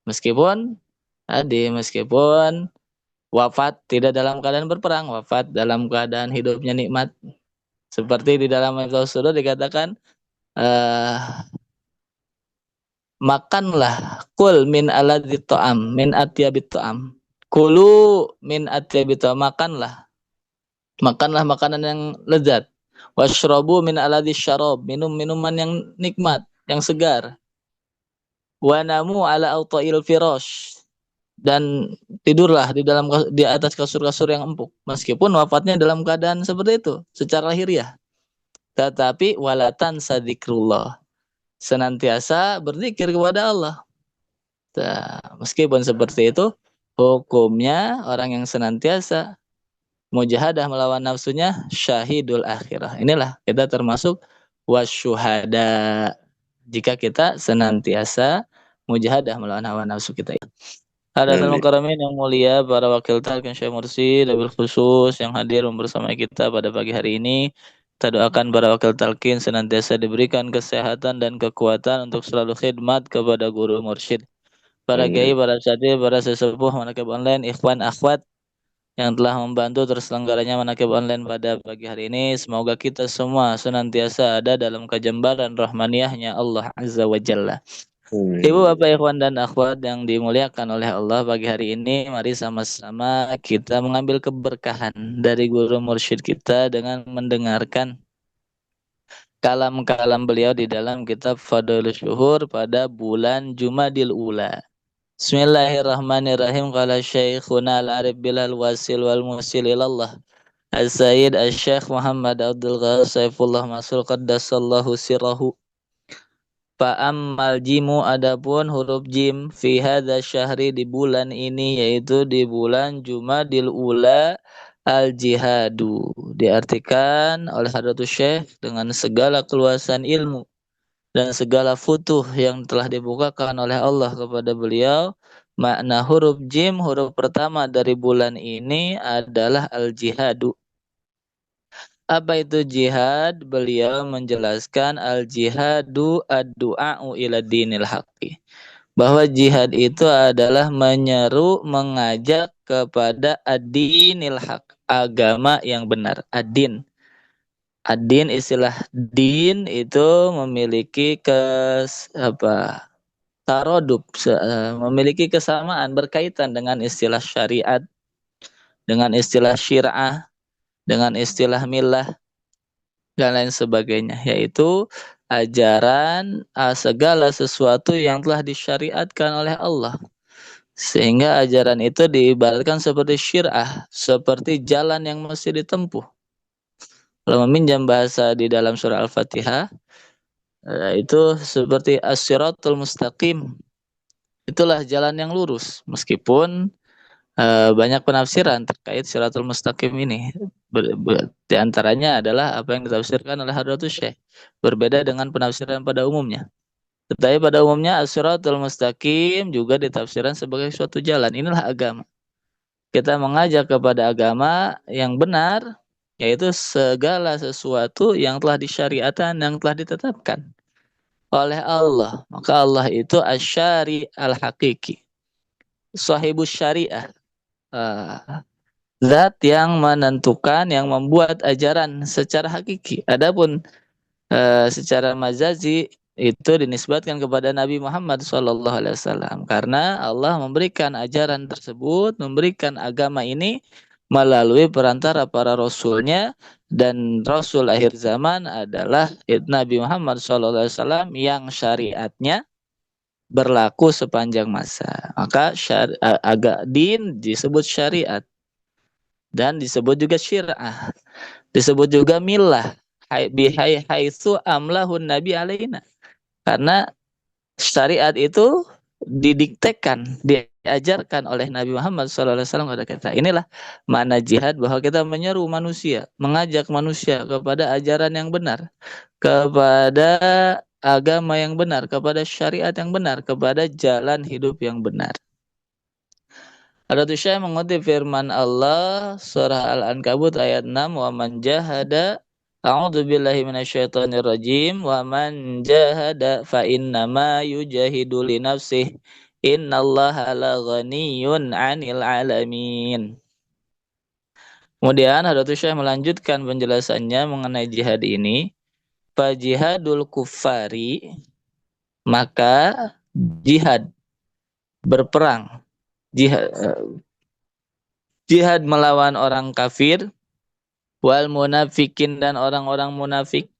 Meskipun wafat tidak dalam keadaan berperang, wafat dalam keadaan hidupnya nikmat. Seperti di dalam Miftahus Sudur dikatakan, eh, makanlah kul min aladzit ta'am, min atyabit ta'am. Kulu min atyabit ta'am, makanlah makanan yang lezat. Washrabu min aladzis syarab, minum minuman yang nikmat, yang segar. Wa namu ala auta'il firash, dan tidurlah di atas kasur-kasur yang empuk, meskipun wafatnya dalam keadaan seperti itu secara lahiriah. Tetapi walatan sadikrullah, senantiasa berzikir kepada Allah. Nah, meskipun seperti itu, hukumnya orang yang senantiasa mujahadah melawan nafsunya syahidul akhirah. Inilah kita termasuk wasyuhada jika kita senantiasa mujahadah melawan hawa nafsu kita. Hadirin Amin. mukarramin yang mulia, para wakil talqin Syekh Mursi, wabil khusus yang hadir bersama kita pada pagi hari ini. Kita doakan para wakil talqin senantiasa diberikan kesehatan dan kekuatan untuk selalu khidmat kepada guru mursyid. Para kiai, Amin. para satya, para sesepuh manakib online, ikhwan, akhwat yang telah membantu terselenggaranya manakib online pada pagi hari ini. Semoga kita semua senantiasa ada dalam kejembaran rahmaniyahnya Allah Azza wa Jalla. Ibu, Amin. bapak, ikhwan, dan akhwat yang dimuliakan oleh Allah pagi hari ini, mari sama-sama kita mengambil keberkahan dari guru mursyid kita dengan mendengarkan kalam-kalam beliau di dalam kitab Fadlul Syuhur pada bulan Jumadil Ula. Bismillahirrahmanirrahim. Qala Syekhuna al-Arif bilal wasil wal musil ilallah As-Sayyid Asy-Syaikh Muhammad Abdul Ghani Saifullah Masul Qaddasallahu sirrahu. Fa'ammal jimu, adapun huruf jim fi hadza syahri, di bulan ini, yaitu di bulan Jumadil Ula, al jihadu, diartikan oleh Hadratus Syekh dengan segala keluasan ilmu dan segala futuh yang telah dibukakan oleh Allah kepada beliau. Makna huruf jim, huruf pertama dari bulan ini adalah al jihadu. Apa itu jihad? Beliau menjelaskan al-jihadu ad-du'a'u ila dinil haqqi. Bahwa jihad itu adalah menyeru, mengajak kepada ad-dinil haq, agama yang benar. Ad-din. Ad-din, istilah din itu memiliki tarodub, memiliki kesamaan, berkaitan dengan istilah syariat, dengan istilah syir'ah, dengan istilah millah, dan lain sebagainya, yaitu ajaran segala sesuatu yang telah disyariatkan oleh Allah, sehingga ajaran itu diibaratkan seperti syir'ah, seperti jalan yang mesti ditempuh. Kalau meminjam bahasa di dalam surah Al-Fatihah, itu seperti as-siratul mustaqim, itulah jalan yang lurus. Meskipun banyak penafsiran terkait siratul mustaqim ini. Di antaranya adalah apa yang ditafsirkan oleh Hadratus Syekh, berbeda dengan penafsiran pada umumnya. Tetapi pada umumnya as-siratul mustaqim juga ditafsirkan sebagai suatu jalan. Inilah agama. Kita mengajak kepada agama yang benar, yaitu segala sesuatu yang telah disyariatkan, yang telah ditetapkan oleh Allah. Maka Allah itu asyari al-haqiqi, sahibus syariah. Zat yang menentukan, yang membuat ajaran secara hakiki. Adapun secara majazi itu dinisbatkan kepada Nabi Muhammad SAW, karena Allah memberikan ajaran tersebut, memberikan agama ini melalui perantara para rasulnya, dan Rasul akhir zaman adalah Nabi Muhammad SAW yang syariatnya berlaku sepanjang masa. Maka agak din disebut syariat, dan disebut juga syir'ah, disebut juga milah, haitsu amlahun nabi alaina, karena syariat itu didiktekan, diajarkan oleh Nabi Muhammad SAW kepada kita. Inilah makna jihad, bahwa kita menyeru manusia, mengajak manusia kepada ajaran yang benar, kepada agama yang benar, kepada syariat yang benar, kepada jalan hidup yang benar. Hadrat Syekh mengutip firman Allah surah Al-Ankabut ayat 6, wa man jahada, a'udzu billahi minasyaitonir rajim, wa man jahada fa innama yujahidu li nafsihi Innallaha la ghaniyun 'anil 'alamin. Kemudian Hadratus Syekh melanjutkan penjelasannya mengenai jihad ini. Fajihadul kuffari, maka jihad berperang, jihad, jihad melawan orang kafir, wal munafikin dan orang-orang munafik,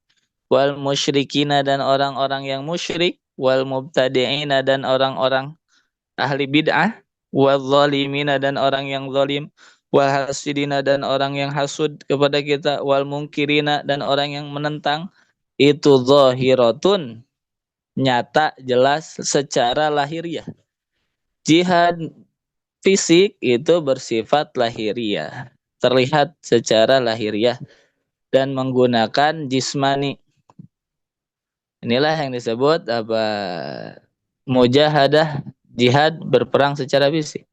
wal musyrikina dan orang-orang yang musyrik, wal mubtadi'ina dan orang-orang ahli bid'ah, wal zalimina dan orang yang zalim, wal hasidina dan orang yang hasud kepada kita, wal mungkirina dan orang yang menentang, itu zahiratun, nyata jelas secara lahiriah. Jihad fisik itu bersifat lahiriah, terlihat secara lahiriah dan menggunakan jismani. Inilah yang disebut apa, mujahadah, jihad berperang secara fisik.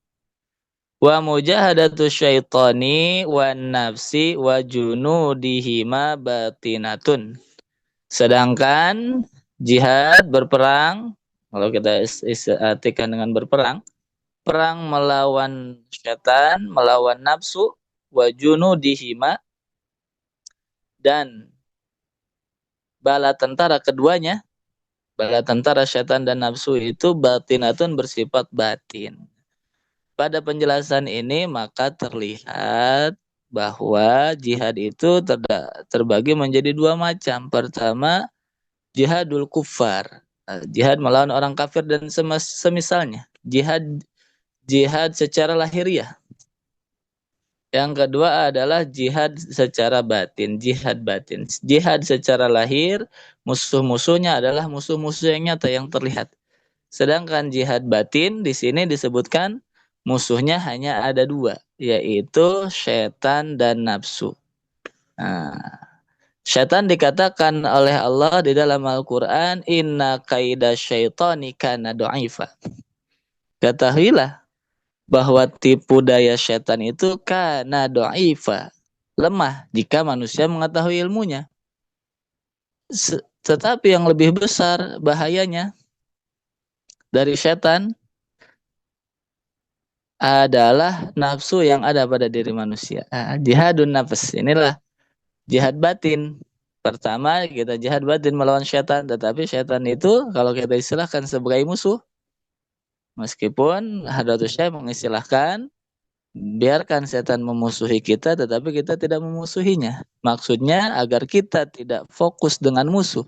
Wa mujahadatu syaitani wa nafsi wa junudihima batinatun. Sedangkan jihad berperang, kalau kita artikan dengan berperang, perang melawan syaitan, melawan nafsu, wa junudihima, dan bala tentara keduanya, bala tentara syaitan dan nafsu itu batinatun, bersifat batin. Pada penjelasan ini maka terlihat bahwa jihad itu terbagi menjadi dua macam. Pertama, jihadul kuffar, jihad melawan orang kafir dan semisalnya. Jihad secara lahiriah. Yang kedua adalah jihad secara batin, jihad batin. Jihad secara lahir, musuh-musuhnya adalah musuh-musuh yang nyata, yang terlihat. Sedangkan jihad batin di sini disebutkan musuhnya hanya ada dua, yaitu syaitan dan nafsu. Nah, syaitan dikatakan oleh Allah di dalam Al-Quran, inna kaida syaitani kana do'ifa. Ketahuilah bahwa tipu daya syaitan itu kana do'ifa, lemah jika manusia mengetahui ilmunya. Tetapi yang lebih besar bahayanya dari syaitan adalah nafsu yang ada pada diri manusia. Jihadun nafs, inilah jihad batin. Pertama, kita jihad batin melawan syaitan, tetapi syaitan itu kalau kita istilahkan sebagai musuh, meskipun Hadratus Syekh mengistilahkan biarkan setan memusuhi kita, tetapi kita tidak memusuhinya. Maksudnya agar kita tidak fokus dengan musuh,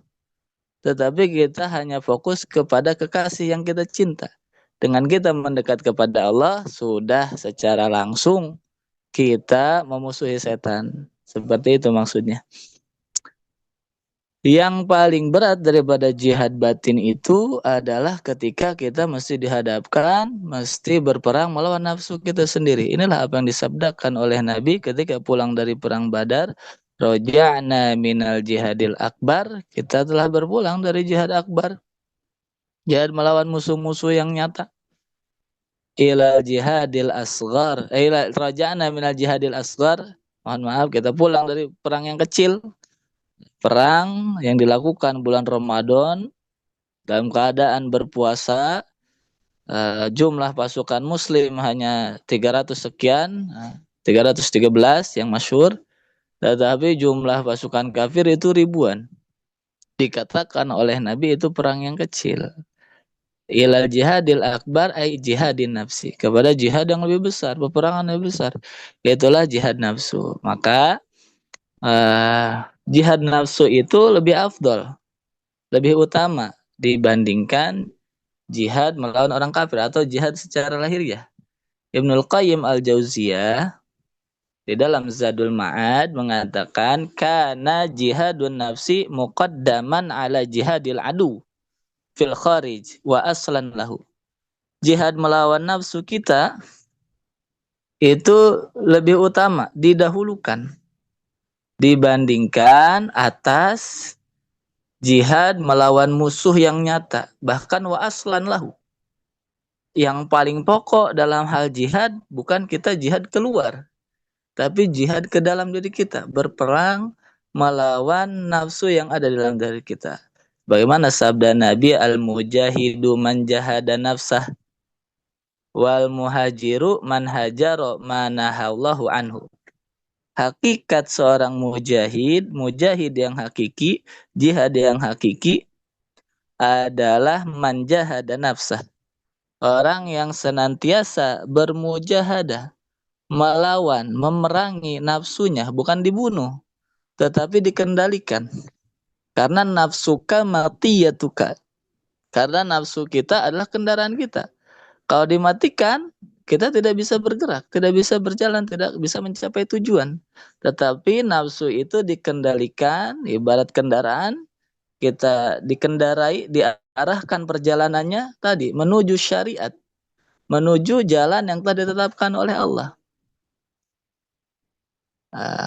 tetapi kita hanya fokus kepada kekasih yang kita cinta. Dengan kita mendekat kepada Allah, sudah secara langsung kita memusuhi setan. Seperti itu maksudnya. Yang paling berat daripada jihad batin itu adalah ketika kita mesti dihadapkan, mesti berperang melawan nafsu kita sendiri. Inilah apa yang disabdakan oleh Nabi ketika pulang dari perang Badar. Roja'na minal jihadil akbar. Kita telah berpulang dari jihad akbar. Jihad melawan musuh-musuh yang nyata. Ila jihadil asghar. Roja'na minal jihadil asghar. Mohon maaf, kita pulang dari perang yang kecil. Perang yang dilakukan bulan Ramadan dalam keadaan berpuasa, jumlah pasukan muslim hanya 300 sekian, 313 yang masyhur, tetapi jumlah pasukan kafir itu ribuan. Dikatakan oleh Nabi itu perang yang kecil. Ilal jihadil akbar ay jihadin nafsi, kepada jihad yang lebih besar, peperangan yang lebih besar, yaitulah jihad nafsu. Maka jihad nafsu itu lebih afdol, lebih utama dibandingkan jihad melawan orang kafir atau jihad secara lahiriah. Ibnul Qayyim al-Jauziyah di dalam Zadul Ma'ad mengatakan kana jihadun nafsi muqaddaman ala jihadil adu fil kharij wa aslan lahu. Jihad melawan nafsu kita itu lebih utama, didahulukan dibandingkan atas jihad melawan musuh yang nyata, bahkan wa aslan lahu. Yang paling pokok dalam hal jihad bukan kita jihad keluar, tapi jihad ke dalam diri kita, berperang melawan nafsu yang ada dalam diri kita. Bagaimana sabda Nabi, al-mujahidu man jahada nafsah. wal muhajiru man hajaro manahallahu anhu. Hakikat seorang mujahid yang hakiki, jihad yang hakiki adalah man jahada nafsah. Orang yang senantiasa bermujahadah, melawan, memerangi nafsunya, bukan dibunuh, tetapi dikendalikan. Karena nafsuka matiyatuka. Karena nafsu kita adalah kendaraan kita. Kalau dimatikan, kita tidak bisa bergerak, tidak bisa berjalan, tidak bisa mencapai tujuan. Tetapi nafsu itu dikendalikan, ibarat kendaraan, kita dikendarai, diarahkan perjalanannya tadi menuju syariat, menuju jalan yang telah ditetapkan oleh Allah.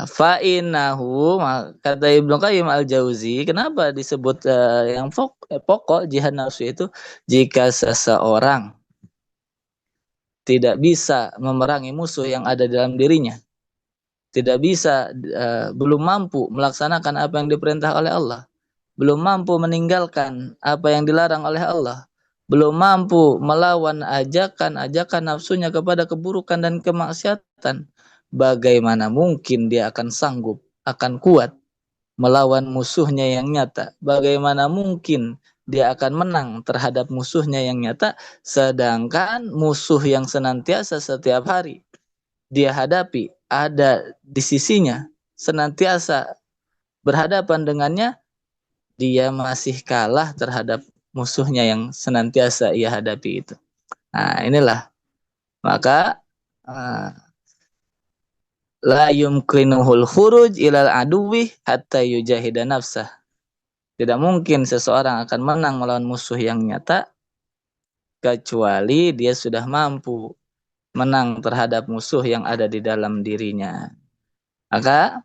Fa'inahu, kata Ibnu Qayyim al-Jauzi, kenapa disebut yang pokok jihad nafsu itu? Jika seseorang tidak bisa memerangi musuh yang ada dalam dirinya, tidak bisa, belum mampu melaksanakan apa yang diperintah oleh Allah, belum mampu meninggalkan apa yang dilarang oleh Allah, belum mampu melawan ajakan-ajakan nafsunya kepada keburukan dan kemaksiatan, bagaimana mungkin dia akan sanggup, akan kuat melawan musuhnya yang nyata? Bagaimana mungkin dia akan menang terhadap musuhnya yang nyata, sedangkan musuh yang senantiasa setiap hari dia hadapi, ada di sisinya, senantiasa berhadapan dengannya, dia masih kalah terhadap musuhnya yang senantiasa ia hadapi itu. Nah, inilah maka la yumkinuhul khuruj ilal aduwi hatta yujahida nafsah. Tidak mungkin seseorang akan menang melawan musuh yang nyata kecuali dia sudah mampu menang terhadap musuh yang ada di dalam dirinya. Maka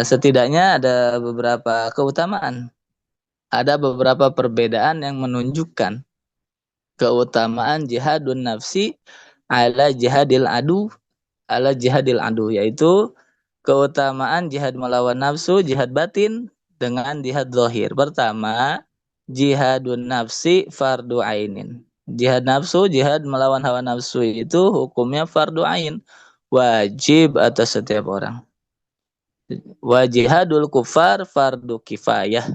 setidaknya ada beberapa keutamaan, ada beberapa perbedaan yang menunjukkan keutamaan jihadun nafsi ala jihadil adu, yaitu keutamaan jihad melawan nafsu, jihad batin dengan jihad zahir. Pertama, jihadun nafsi fardu ainin. Jihad nafsu, jihad melawan hawa nafsu itu hukumnya fardu ain, wajib atas setiap orang. Wa jihadul kufar fardu kifayah.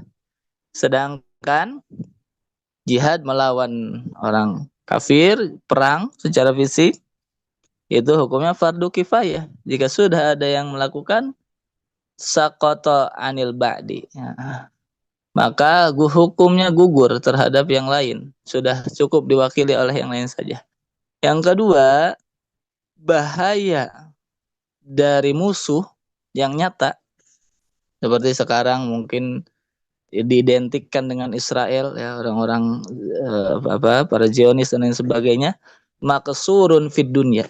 Sedangkan jihad melawan orang kafir, perang secara fisik, itu hukumnya fardu kifayah. Jika sudah ada yang melakukan, saqata anil ba'di. Maka hukumnya gugur terhadap yang lain. Sudah cukup diwakili oleh yang lain saja. Yang kedua, bahaya dari musuh yang nyata. Seperti sekarang mungkin diidentikan dengan Israel, ya, orang-orang para Zionis dan lain sebagainya, maksurun fid dunya.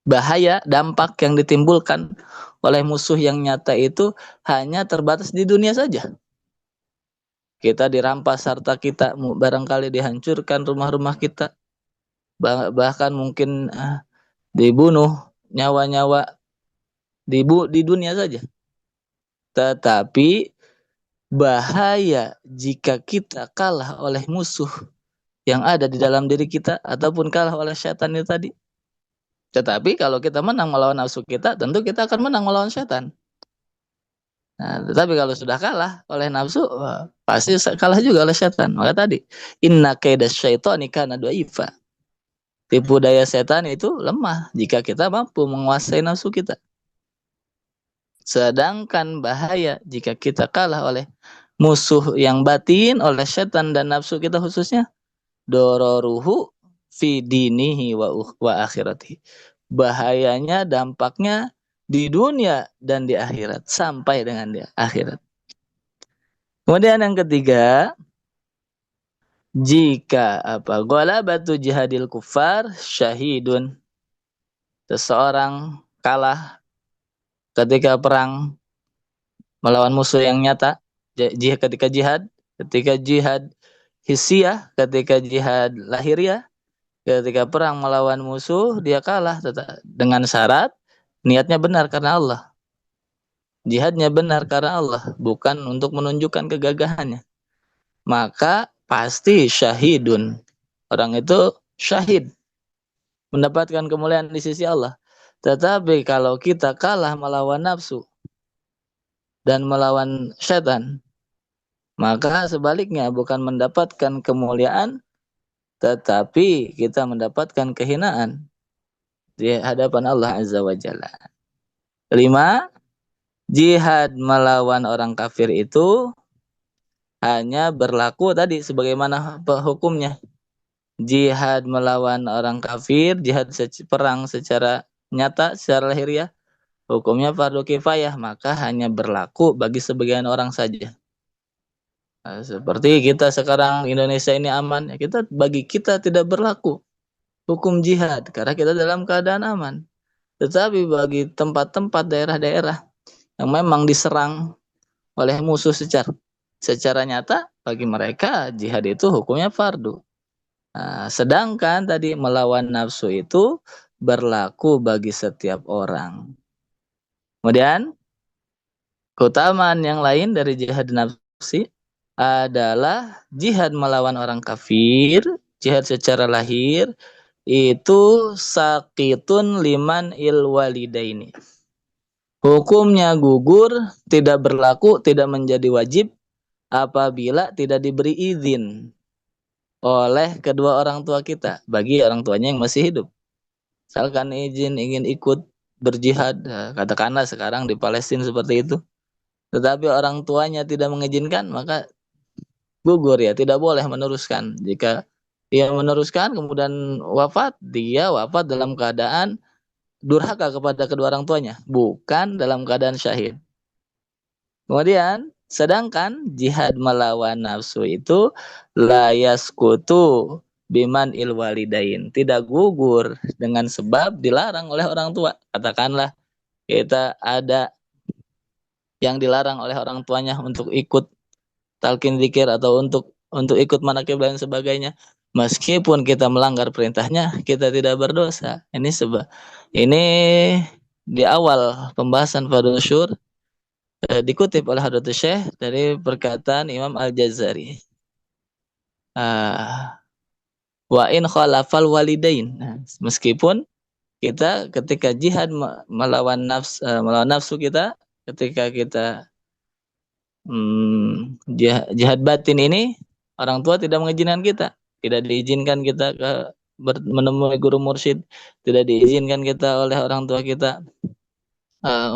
Bahaya, dampak yang ditimbulkan oleh musuh yang nyata itu hanya terbatas di dunia saja. Kita dirampas harta kita, barangkali dihancurkan rumah-rumah kita, bahkan mungkin dibunuh nyawa-nyawa di dunia saja. Tetapi bahaya jika kita kalah oleh musuh yang ada di dalam diri kita ataupun kalah oleh setan itu tadi. Tetapi kalau kita menang melawan nafsu kita, tentu kita akan menang melawan setan. Nah, tetapi kalau sudah kalah oleh nafsu, pasti kalah juga oleh setan. Maka tadi, inna kaida syaitani kana dhaifa. Tipu daya setan itu lemah jika kita mampu menguasai nafsu kita. Sedangkan bahaya jika kita kalah oleh musuh yang batin, oleh setan dan nafsu kita khususnya, dororuhu fi dinihi wa akhirati. Bahayanya, dampaknya di dunia dan di akhirat, sampai dengan di akhirat. Kemudian yang ketiga, jika ghalabatu jihadil kufar syahidun, seseorang kalah ketika perang melawan musuh yang nyata, ketika jihad hissiyah, ketika jihad lahiriah, ketika perang melawan musuh dia kalah, dengan syarat niatnya benar karena Allah. Jihadnya benar karena Allah, bukan untuk menunjukkan kegagahannya. Maka pasti syahidun. Orang itu syahid. mendapatkan kemuliaan di sisi Allah. Tetapi kalau kita kalah melawan nafsu dan melawan setan, maka sebaliknya bukan mendapatkan kemuliaan, tetapi kita mendapatkan kehinaan di hadapan Allah Azza wa Jalla. 5. Jihad melawan orang kafir itu hanya berlaku tadi sebagaimana hukumnya. Jihad melawan orang kafir, jihad perang secara nyata, secara lahiriah, hukumnya fardu kifayah, maka hanya berlaku bagi sebagian orang saja. Nah, seperti kita sekarang Indonesia ini aman, ya bagi kita tidak berlaku hukum jihad karena kita dalam keadaan aman. Tetapi bagi tempat-tempat daerah-daerah yang memang diserang oleh musuh secara nyata, bagi mereka jihad itu hukumnya fardu. Nah, sedangkan tadi melawan nafsu itu berlaku bagi setiap orang. Kemudian keutamaan yang lain dari jihad nafsi adalah jihad melawan orang kafir, jihad secara lahir itu sakitun liman walidaini. Hukumnya gugur, tidak berlaku, tidak menjadi wajib apabila tidak diberi izin oleh kedua orang tua kita bagi orang tuanya yang masih hidup. Misalkan izin ingin ikut berjihad, katakanlah sekarang di Palestina seperti itu, tetapi orang tuanya tidak mengizinkan, maka gugur ya, tidak boleh meneruskan. Jika dia meneruskan kemudian wafat, dia wafat dalam keadaan durhaka kepada kedua orang tuanya, bukan dalam keadaan syahid. Kemudian sedangkan jihad melawan nafsu itu la yaskutu biman walidain, tidak gugur dengan sebab dilarang oleh orang tua. Katakanlah kita ada yang dilarang oleh orang tuanya untuk ikut talqin zikir atau untuk ikut manaqib dan sebagainya, meskipun kita melanggar perintahnya, kita tidak berdosa. Ini di awal pembahasan Fadhil Syur dikutip oleh Hadratus Syekh dari perkataan Imam Al-Jazari. Wa in khalafal walidain. Nah, meskipun kita ketika jihad melawan nafsu kita, ketika kita jihad batin ini, orang tua tidak mengizinkan kita, tidak diizinkan kita menemui guru mursyid, tidak diizinkan kita oleh orang tua kita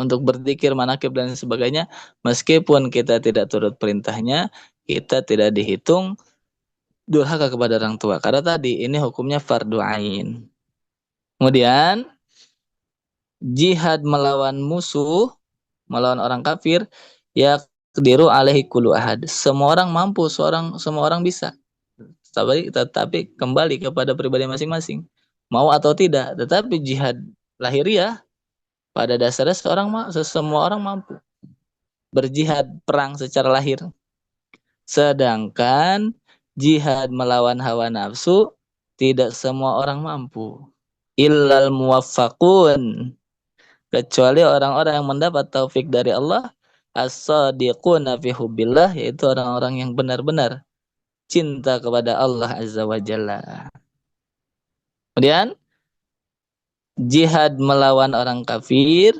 untuk berzikir, manaqib dan sebagainya, meskipun kita tidak turut perintahnya, kita tidak dihitung durhaka kepada orang tua, karena tadi ini hukumnya fardu ain. Kemudian jihad melawan musuh, melawan orang kafir, ya diru alaihi kullu ahad. Semua orang mampu, semua orang bisa. Tetapi kembali kepada pribadi masing-masing, mau atau tidak. Tetapi jihad lahiriah pada dasarnya semua orang mampu berjihad perang secara lahir. Sedangkan jihad melawan hawa nafsu tidak semua orang mampu. Illal muwaffaqun, kecuali orang-orang yang mendapat taufik dari Allah, as-sadiquna fi hubbillah, yaitu orang-orang yang benar-benar cinta kepada Allah Azza wa Jalla. Kemudian jihad melawan orang kafir,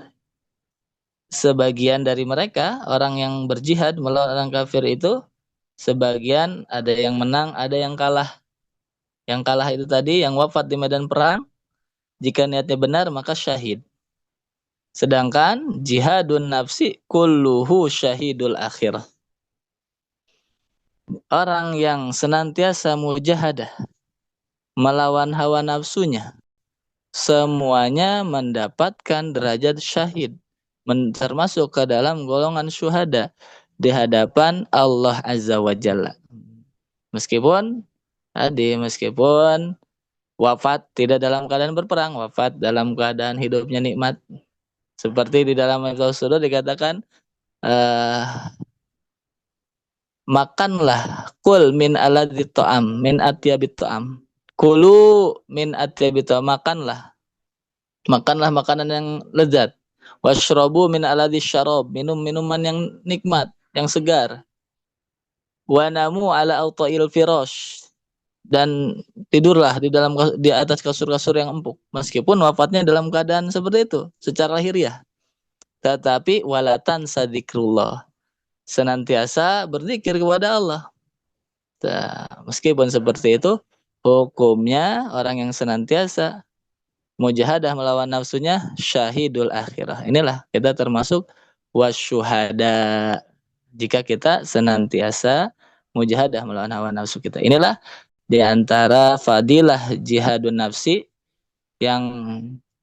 sebagian dari mereka, orang yang berjihad melawan orang kafir itu, sebagian ada yang menang, ada yang kalah. Yang kalah itu tadi yang wafat di medan perang, jika niatnya benar maka syahid. Sedangkan jihadun nafsi kulluhu syahidul akhirah. Orang yang senantiasa mujahadah melawan hawa nafsunya, semuanya mendapatkan derajat syahid, termasuk ke dalam golongan syuhada di hadapan Allah Azza wa Jalla. Meskipun wafat tidak dalam keadaan berperang, wafat dalam keadaan hidupnya nikmat. Seperti di dalam Al-Qur'an dikatakan, makanlah kul min aladzi ta'am min atyabit ta'am. Kulu min atyabit ta'am, makanlah makanan yang lezat. Washrabu min aladzi syarab, minum minuman yang nikmat, yang segar. Wa namu ala auta'il firash, dan tidurlah di atas kasur-kasur yang empuk, meskipun wafatnya dalam keadaan seperti itu secara lahiriah. Tetapi walatan sadikrullah, senantiasa berzikir kepada Allah. Nah, meskipun seperti itu, hukumnya orang yang senantiasa mujahadah melawan nafsunya syahidul akhirah. Inilah kita termasuk wasyuhada jika kita senantiasa mujahadah melawan hawa nafsu kita. Inilah di antara fadilah jihadun nafsi yang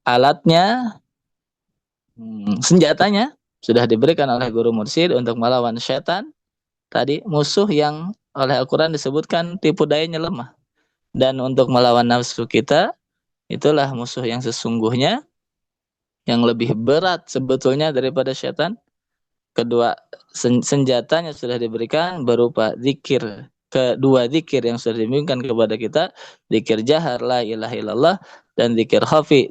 alatnya, senjatanya sudah diberikan oleh guru mursyid untuk melawan syaitan. Tadi musuh yang oleh Al-Quran disebutkan tipu dayanya lemah. Dan untuk melawan nafsu kita, itulah musuh yang sesungguhnya, yang lebih berat sebetulnya daripada syaitan. Kedua, senjatanya sudah diberikan berupa zikir. Kedua zikir yang sudah diberikan kepada kita, zikir jahar la ilaha illallah dan zikir khafi,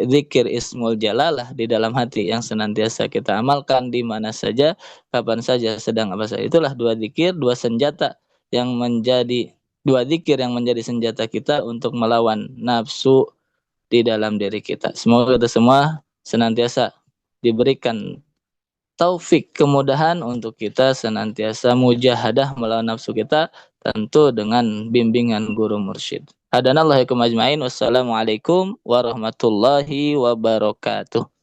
zikir ismul jalalah di dalam hati yang senantiasa kita amalkan di mana saja, kapan saja, sedang apa saja. Itulah dua zikir, dua senjata yang menjadi dua zikir yang menjadi senjata kita untuk melawan nafsu di dalam diri kita. Semoga kita semua senantiasa diberikan taufik, kemudahan untuk kita senantiasa mujahadah melawan nafsu kita, tentu dengan bimbingan guru mursyid. Hadanallahu ikum ajmain. Wassalamualaikum warahmatullahi wabarakatuh.